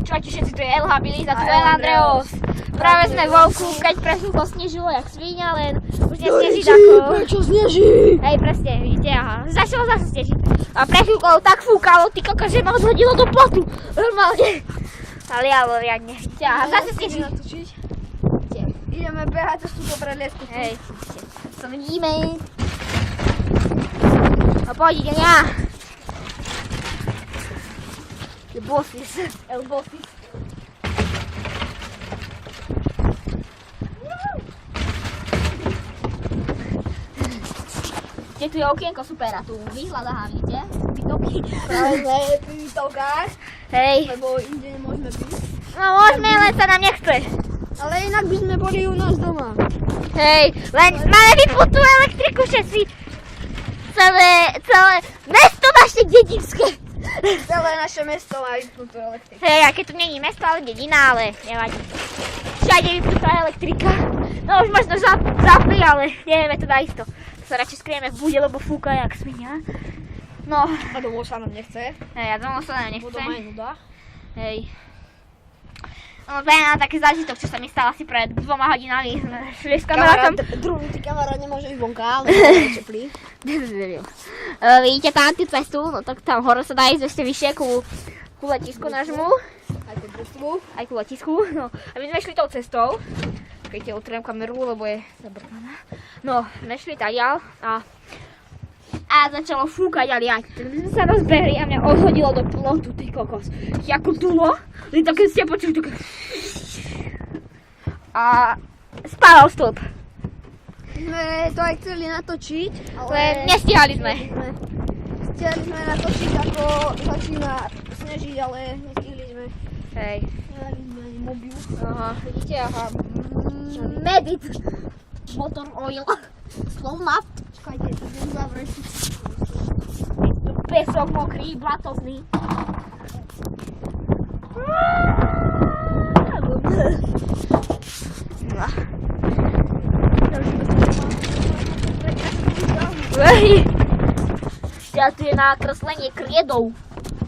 Počúvajte všetci, tu je El Habilis a tu je El Andreos. Práve sme vonku, keď pre chvíľku snežilo jak svíňa, len už nesneží tako. Prečo sneží? Hej, presne, vidíte, aha. Začalo zase snežiť. A pre chvíľku tak fúkalo, ty koko, že ma odhodilo do plotu. Normálne. Ale jalo riadne. Vidíte, aha, zase sneží. Ideme behať cez túto preliesku. Hej, sa vidíme. No poď, idem ja. The bosses, El Bosses. Kde tu je okienko super a tu výhľad, aha, vidíte? Bytovky. Práve sme pri výtovkách, Hej. lebo inde nemôžeme byť. No môžeme, len sa nám nechce. Ale inak by sme boli u nás doma. Hej, len máme vypnutú elektriku všetci. Celé mesto naše dedinské. Celé naše mesto má vypnutú elektriku. Hej, a keď tu není mesto, ale dedina, ale nevadí. Všade vypnutá elektrika. No už možno zapli, ale nevieme to isto. Sa radšej skrieme v bude, lebo fúka jak svinia. No. A domov sa nám nechce. Hej, ja domov sa nám Bo nechcem. doma je nuda. Hej. No to je na taký zážitok, čo sa mi stalo asi pred 2 hodinami. Šli s kamarátom. Druhý kamarát nemôže ísť vonka, ale je teplý. Vidíte tam tú cestu, no tak tam hore sa dá ísť ešte vyššie ku letisku nášmu. Aj ku družstvu. Aj ku letisku, no. A my sme šli tou cestou. Keď utriem kameru, lebo je zabrkaná. No, sme šli tadiaľ a začalo fúkať a liať. Tak my sme sa rozbehli a mňa odhodilo do plotu, ty kokos. Jako dulo, len také ste počuli také... A spával stĺp. Sme to aj chceli natočiť, ale... Len nestíhali sme. Chceli sme natočiť, ako začína snežiť, ale nestihli sme. Hej. Nemali sme ani mobil. Aha, vidíte, aha. Medit. Motor oil. Slow naft. Čakajte, idem zavrieť. Pesok mokrý, blatozný. Ja tu je nakreslenie kriedov.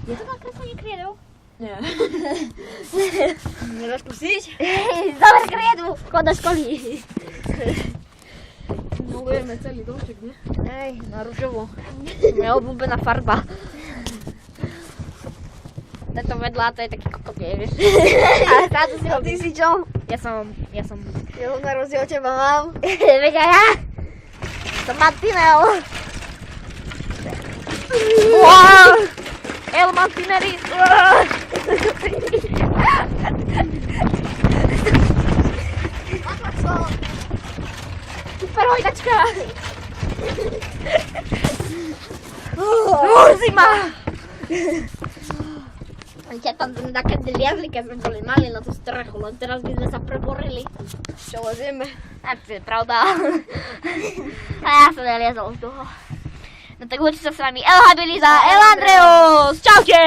Je to nakreslenie kriedov? Nie. Nedáš pustiť? Zaber kriedu, chod do školy. Malujeme celý domček, nie? Hej, na ružovo. Moja obľúbená farba. Tento vedľa, to je taký kokot, vieš. Ale táto si A robí. ty si čo? Ja som... Ja ho na rozdiel od teba mám. Veď aj ja. Som Martinel. Wow. El Martineri. Super hojdačka. Zima. Ja tam sme také liezli, keď sme boli mali na tú strechu, len teraz by sme sa preborili. Čo lezieme? A to je pravda. A ja som neliezol z toho. No tak určite sa s vami El Habilis a El Andreos. Čaute!